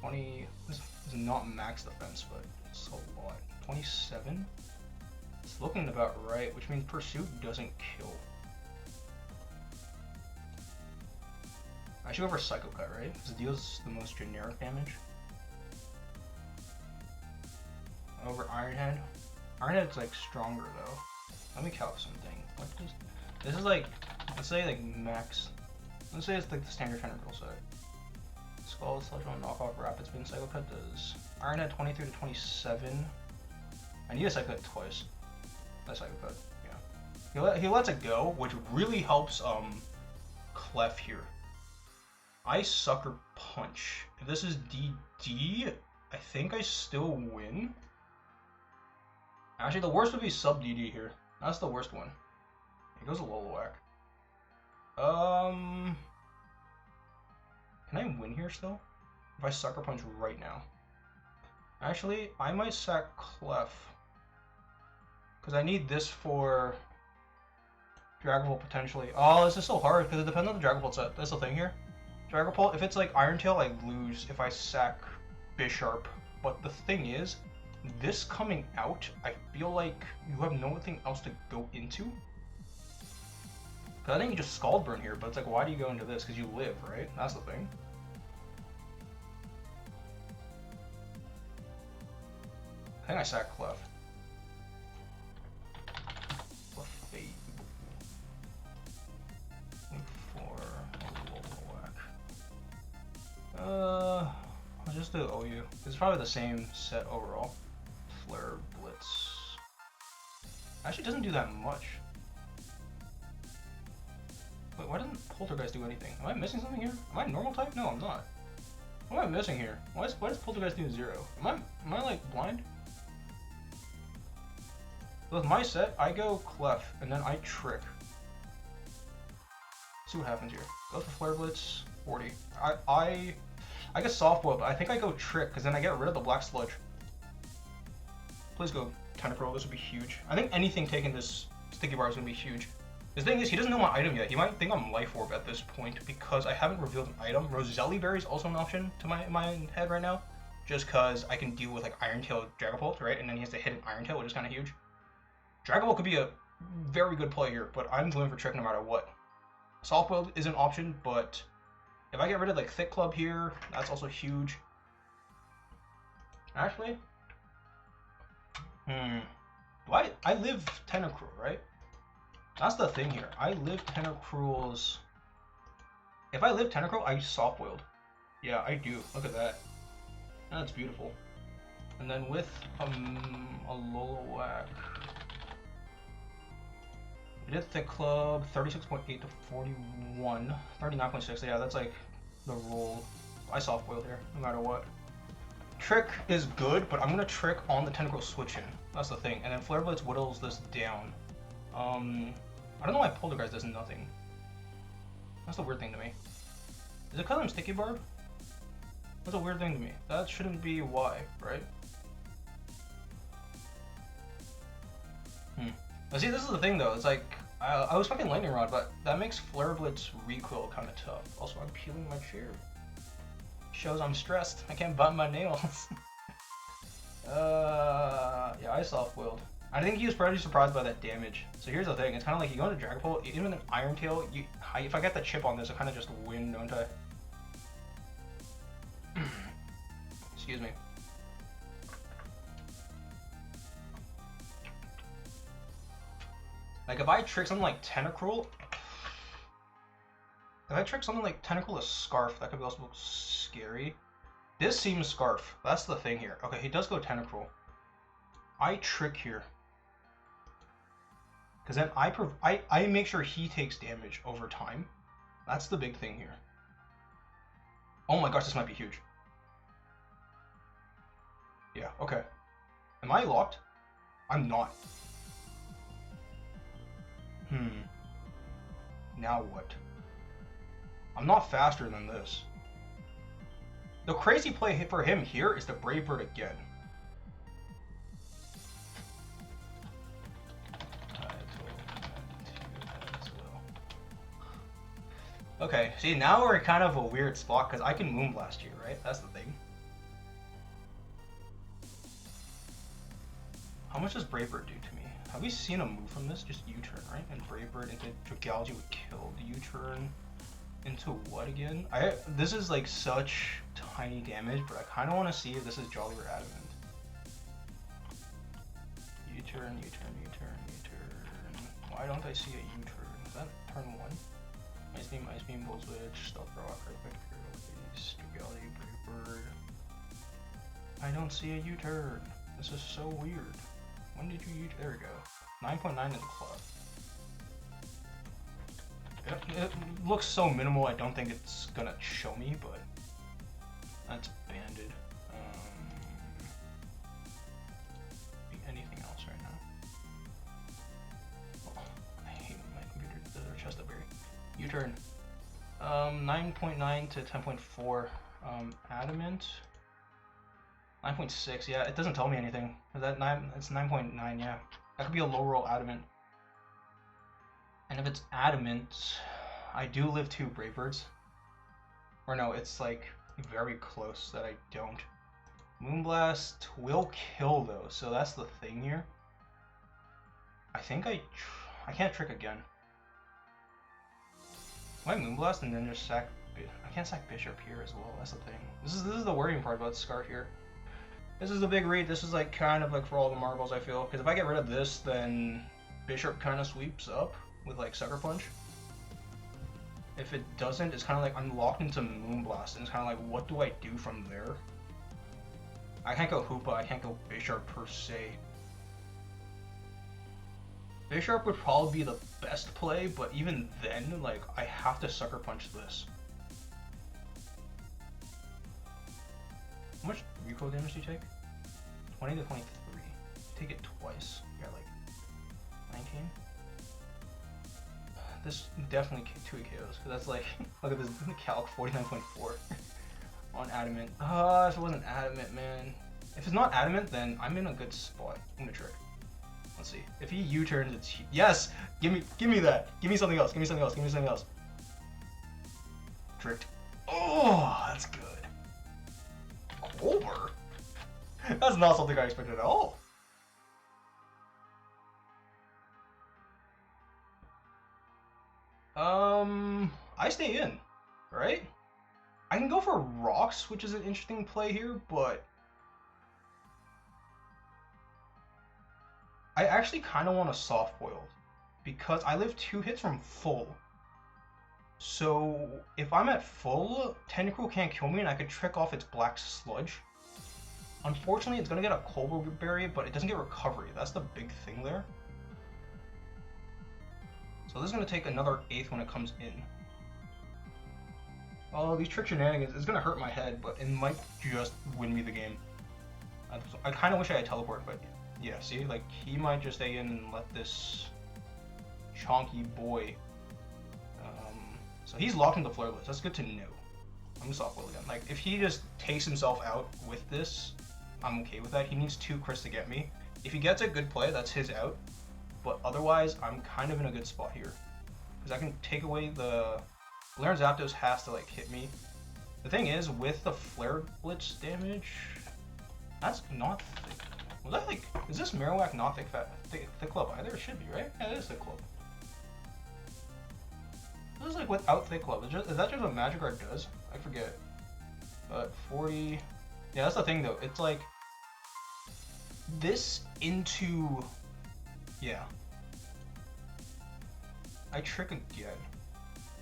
20. This is not max defense, but it's a lot. 27. It's looking about right, which means Pursuit doesn't kill. I should go for Psycho Cut, right? Because it deals the most generic damage. Over Iron Head. Iron Head's like stronger though. Let me calc something. What does this is like? Let's say like max. Let's say it's like the standard Tentacruel set. Scald, Sludge on knockoff, Rapid Spin, Psycho Cut does Iron Head 23 to 27. I need a Psycho Cut twice. That's Psycho Cut. Yeah. He lets it go, which really helps Clef here. I Sucker Punch. If this is DD, I think I still win. Actually, the worst would be sub DD here. That's the worst one. It goes a Lolowak. Can I win here still? If I Sucker Punch right now. Actually, I might sack Clef. Because I need this for Dragapult potentially. Oh, this is so hard because it depends on the Dragapult set. That's the thing here. Dragapult, if it's like Iron Tail, I lose if I sack Bisharp. But the thing is, this coming out, I feel like you have nothing else to go into. Cause I think you just Scald Burn here, but it's like, why do you go into this? Because you live, right? That's the thing. I think I sack Clef. Clef I'll just do OU. It's probably the same set overall. Flare Blitz. Actually, doesn't do that much. Wait, why doesn't Poltergeist do anything? Am I missing something here? Am I normal type? No, I'm not. What am I missing here? Why does Poltergeist do 0? Am I like blind? With my set, I go Clef and then I Trick. See what happens here. Go for Flare Blitz, 40. I guess Softball, but I think I go Trick because then I get rid of the Black Sludge. Please go Tentacruel, this would be huge. I think anything taking this Sticky Bar is going to be huge. The thing is, he doesn't know my item yet. He might think I'm Life Orb at this point because I haven't revealed an item. Roselli Berry is also an option to my head right now. Just because I can deal with like Iron Tail Dragapult, right? And then he has to hit an Iron Tail, which is kind of huge. Dragapult could be a very good play here, but I'm going for Trick no matter what. Softball is an option, but if I get rid of like Thick Club here, that's also huge. Actually, I live Tentacruel, right? That's the thing here. I live Tentacruel's. If I live Tentacruel, I Soft-Boiled. Yeah, I do. Look at that. That's beautiful. And then with a Lolowak. We did Thick Club, 36.8 to 41. 39.6, yeah, that's like the roll. I Soft-Boiled here, no matter what. Trick is good, but I'm gonna Trick on the Tentacruel switch in. That's the thing. And then Flare Blitz whittles this down. I don't know why Poltergeist does nothing. That's a weird thing to me. Is it because I'm sticky barb? That's a weird thing to me. That shouldn't be why, right? But see, this is the thing though. It's like I was fucking lightning rod, but that makes Flare Blitz recoil kind of tough. Also, I'm peeling my chair. Shows I'm stressed. I can't button my nails. Yeah, I soft boiled. I think he was pretty surprised by that damage. So here's the thing. It's kind of like you go into Dragapult, even an Iron Tail. If I get the chip on this, I kind of just win, don't I? Excuse me. Like if I trick something like Tentacruel, to Scarf, that could also look scary. This seems Scarf. That's the thing here. Okay, he does go Tentacruel. I trick here. Because then I make sure he takes damage over time. That's the big thing here. Oh my gosh, this might be huge. Yeah, okay. Am I locked? I'm not. Now what? I'm not faster than this. The crazy play for him here is the Brave Bird again. Okay, see, now we're kind of a weird spot because I can Moonblast here, right? That's the thing. How much does Brave Bird do to me? Have we seen a move from this? Just U-turn, right? And Brave Bird into Dragalge would kill. The U-turn into what again? This is like such tiny damage, but I kind of want to see if this is Jolly or Adamant. U-turn, U-turn, U-turn, U-turn. Why don't I see a U-turn? Is that turn 1? Ice Beam, Bull Switch, Stealth Rock, Earthquake, Face, Dragalge, Brave Bird. I don't see a U-turn. This is so weird. When did you use? There we go. 9.9 is a club. It looks so minimal, I don't think it's gonna show me, but that's banded. Be anything else right now. Oh, I hate my computer. The chest up here. U-turn. 9.9 to 10.4. Adamant. 9.6, yeah, it doesn't tell me anything. Is that 9? It's 9.9, yeah. That could be a low roll Adamant. And if it's Adamant, I do live 2 Brave Birds. Or no, it's like very close that I don't. Moonblast will kill though, so that's the thing here. I think I can't trick again. Why Moonblast and then just sack? I can't sack Bishop here as well. That's the thing. This is the worrying part about Scarf here. This is the big read. This is like kind of like for all the marbles, I feel. Because if I get rid of this, then Bishop kind of sweeps up with like Sucker Punch. If it doesn't, it's kind of like I'm locked into Moonblast, and it's kind of like, what do I do from there? I can't go Hoopa, I can't go Bisharp per se. Bisharp would probably be the best play, but even then, like, I have to Sucker Punch this. How much recoil damage do you take? 20 to 23. Take it twice. You got like 19. This definitely 2 KOs, because that's like, look at this calc 49.4 on Adamant. If it wasn't Adamant, man. If it's not Adamant, then I'm in a good spot. I'm gonna trick. Let's see. If he U-turns, it's yes. Give me that. Give me something else. Give me something else. Give me something else. Tricked. Oh, that's good. Over? That's not something I expected at all. I stay in, right? I can go for Rocks, which is an interesting play here, but I actually kind of want a soft boiled because I live 2 hits from full. So if I'm at full, Tentacruel can't kill me and I could trick off its Black Sludge. Unfortunately, it's going to get a Cobra Berry, but it doesn't get recovery. That's the big thing there. So this is going to take another 8th when it comes in. Oh, these trick shenanigans, it's going to hurt my head, but it might just win me the game. I kind of wish I had teleport, but yeah, see, like, he might just stay in and let this chonky boy So he's locked into Flare Blitz. That's good to know. I'm gonna soft will again. Like, if he just takes himself out with this, I'm okay with that. He needs 2 crits to get me. If he gets a good play, that's his out. But otherwise, I'm kind of in a good spot here. Because I can take away the... Flare Zapdos has to, like, hit me. The thing is, with the Flare Blitz damage... That's not thick. Was that, like... Is this Marowak not thick club either? It should be, right? Yeah, it is thick club. This is, like, without thick club. Is that just what Magic Guard does? I forget. But 40... Yeah, that's the thing, though. It's, like... This into... Yeah. I trick again.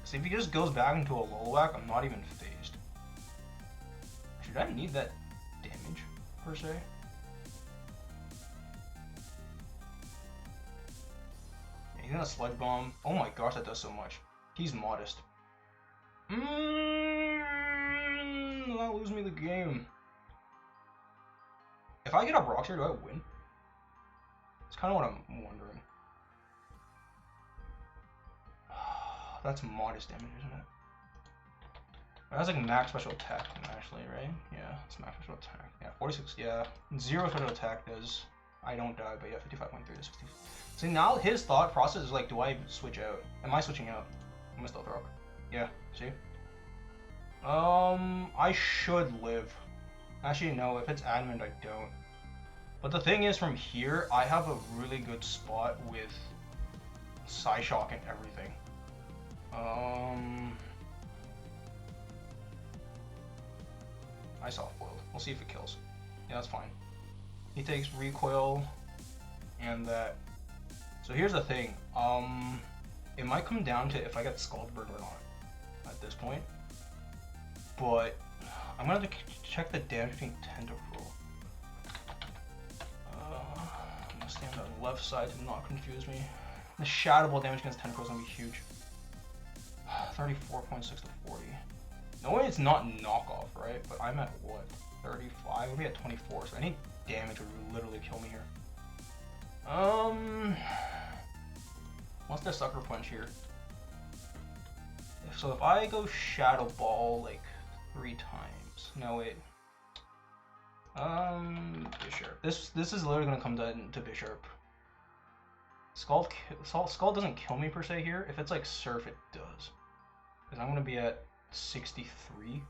So if he just goes back into a low whack, I'm not even phased. Should I need that damage, per se? Yeah, he's gonna Sludge Bomb. Oh my gosh, that does so much. He's modest. That'll lose me the game. If I get up rocks here, do I win? It's kind of what I'm wondering. That's modest damage, isn't it? That's like max special attack, actually, right? Yeah, it's max special attack. Yeah, 46, yeah. 0 special attack does. I don't die, but yeah, 55.3 is 50. See, now his thought process is like, do I switch out? Am I switching out? I'm gonna Stealth Rock. Yeah, see? I should live. Actually, no, if it's admin, I don't. But the thing is, from here, I have a really good spot with Psyshock and everything. I soft boiled. We'll see if it kills. Yeah, that's fine. He takes recoil and that. So here's the thing. It might come down to if I get Scald Burn or not at this point. But I'm gonna have to check the damage between Tentacruel. I'm gonna stand on the left side to not confuse me. The Shadow Ball damage against Tentacruel is gonna be huge. 34.6 to 40. No way it's not knockoff, right? But I'm at what? 35? We'll be at 24, so any damage would literally kill me here. What's the Sucker Punch here? So if I go Shadow Ball like 3 times. No wait. Bishop. This is literally gonna come down to Bishop. Scald doesn't kill me per se here. If it's like Surf, it does. Because I'm gonna be at 63.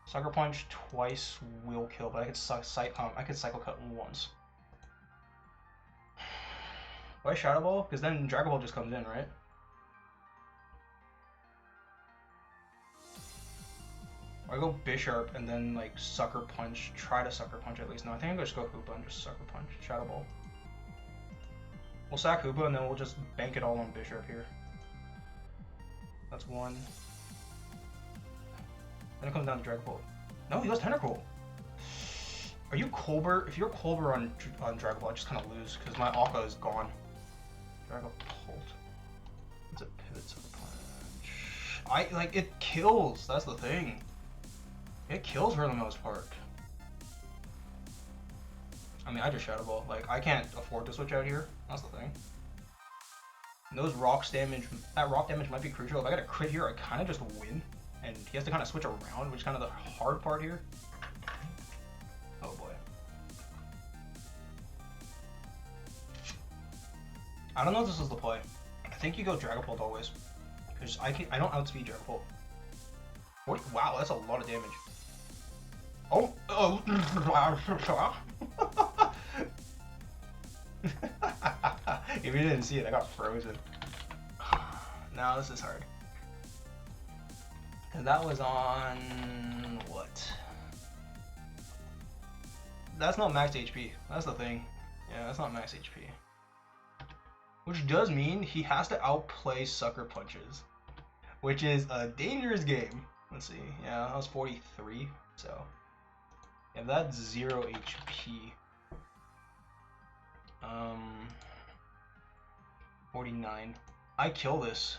Sucker Punch twice will kill, but I could Cycle Cut once. Why Shadow Ball? Because then Dragon Ball just comes in, right? Or I go Bisharp and then like Sucker Punch, try to Sucker Punch at least. No, I think I'm gonna just go Hoopa and just Sucker Punch, Shadow Ball. We'll sack Hoopa and then we'll just bank it all on Bisharp here. That's 1. Then it comes down to Dragon Ball. No, he goes Tentacruel. Are you Colbert? If you're Colbert on Dragon Ball, I just kind of lose because my Akka is gone. Dragon Bolt. It's a pivot Sucker Punch. It kills. That's the thing. It kills for the most part. I mean, I just Shadow Ball. Like, I can't afford to switch out here. That's the thing. And those rocks damage, that rock damage might be crucial. If I get a crit here, I kind of just win. And he has to kind of switch around, which is kind of the hard part here. Oh boy. I don't know if this is the play. I think you go Dragapult always. Because I don't outspeed Dragapult. Wow, that's a lot of damage. Oh! If you didn't see it, I got frozen. Now this is hard. Cause that was on what? That's not max HP. That's the thing. Yeah, that's not max HP. Which does mean he has to outplay Sucker Punches, which is a dangerous game. Let's see. Yeah, that was 43. So, yeah, that's 0 HP. 49. I kill this.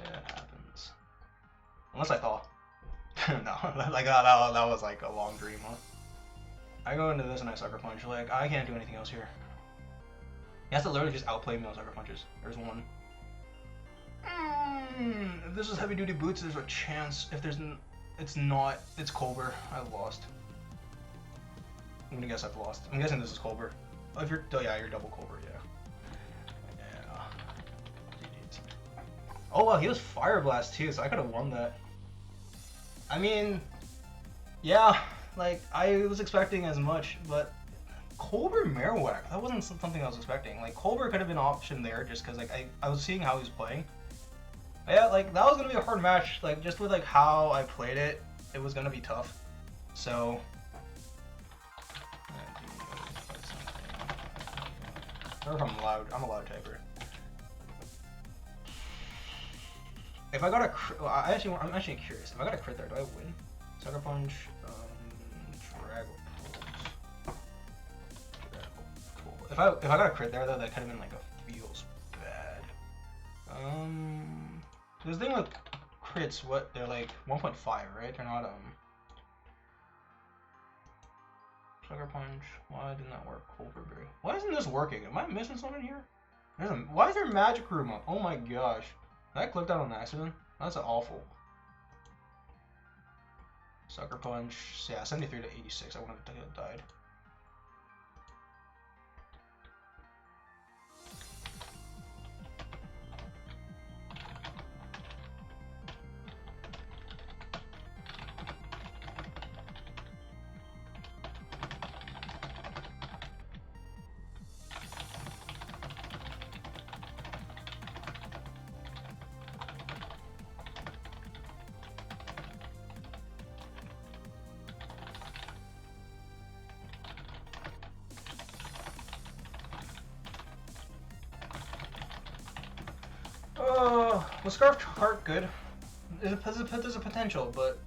Yeah, it happens. Unless I thaw. No, like that was like a long dream, huh? I go into this and I Sucker Punch. Like, I can't do anything else here. He has to literally just outplay me on Sucker Punches. There's 1. If this is heavy duty boots, there's a chance. If there's it's not. It's Colbur. I lost. I'm gonna guess I've lost. I'm guessing this is Colbur. Oh, if you're, oh yeah, you're double Colbur, yeah. Yeah. Oh wow, he was Fire Blast too, so I could have won that. I mean, yeah, like I was expecting as much, but Colbur Marowak, that wasn't something I was expecting. Like Colbur could have been an option there, just because like I was seeing how he was playing. But yeah, like that was gonna be a hard match. Like just with like how I played it, it was gonna be tough. So. Or if I'm loud, I'm a loud typer. If I got a crit, well, I'm actually curious. If I got a crit there, do I win? Sucker Punch, If I got a crit there though, that could have been like a feels bad. The thing with crits, what they're like 1.5, right? They're not Sugar Punch. Why didn't that work? Colberberry. Why isn't this working? Am I missing something here? Why is there magic room up? Oh my gosh. Did I click that on accident? That's awful. Sucker Punch. Yeah, 73 to 86. I wanted to have died. Was Scarf Heart good? There's a potential, but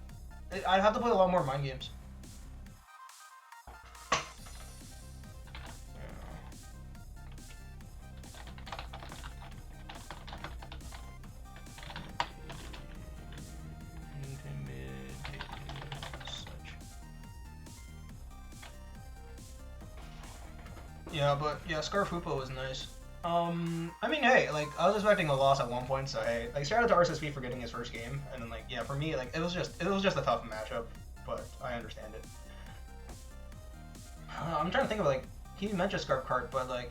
I'd have to play a lot more mind games. Yeah, but yeah, Scarf Hoopa was nice. I mean, hey, like, I was expecting a loss at one point, so hey, like, shout out to Rssp for getting his first game, and then, like, yeah, for me, like, it was just a tough matchup, but I understand it. I'm trying to think of, like, he mentioned Scarf Cart, but, like,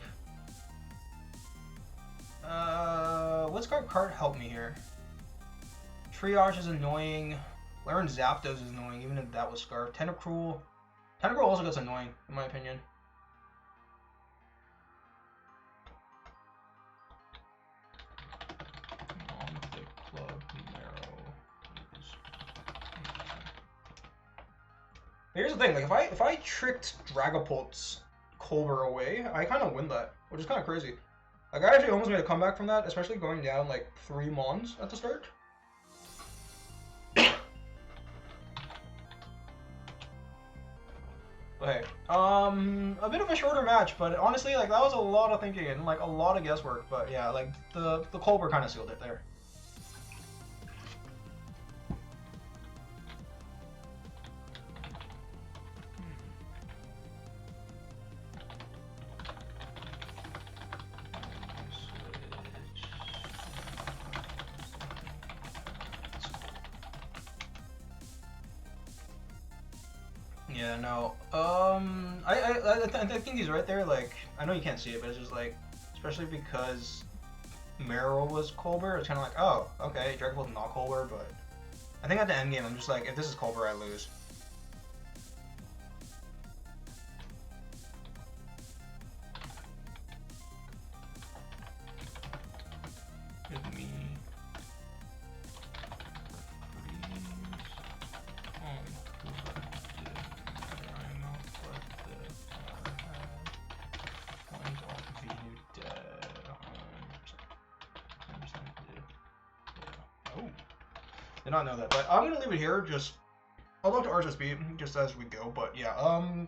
what Scarf Cart helped me here? Triage is annoying, Learn Zapdos is annoying, even if that was Scarf. Tentacruel also gets annoying, in my opinion. Here's the thing, like if I tricked Dragapult's Colbur away, I kind of win that, which is kind of crazy. Like I actually almost made a comeback from that, especially going down like 3 Mons at the start. But hey, a bit of a shorter match, but honestly, like that was a lot of thinking and like a lot of guesswork. But yeah, like the Colbur kind of sealed it there. Yeah, no. I think he's right there. Like, I know you can't see it, but it's just like, especially because Meryl was Colbur, it's kind of like, oh, okay, Dragapult's not Colbur, but I think at the end game, I'm just like, if this is Colbur, I lose. Give me. Did not know that, but I'm gonna leave it here. I'll look to Rssp just as we go. But yeah,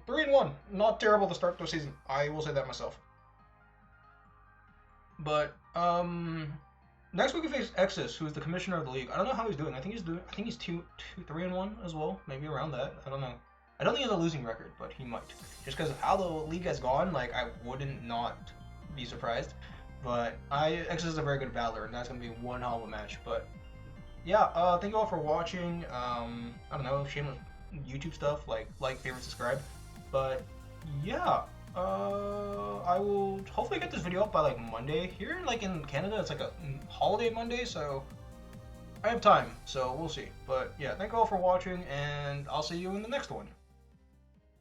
3-1, not terrible to start the season. I will say that myself. But next week we face Exis, who is the commissioner of the league. I don't know how he's doing. I think he's 3-1 as well, maybe around that. I don't know. I don't think he has a losing record, but he might. Just because of how the league has gone, like I wouldn't not be surprised. But X is a very good battler, and that's gonna be one hell of a match. But yeah, thank you all for watching. I don't know, shameless YouTube stuff, like, favorite, subscribe. But yeah, I will hopefully get this video up by like Monday. Here, like in Canada, it's like a holiday Monday, so I have time. So we'll see. But yeah, thank you all for watching, and I'll see you in the next one.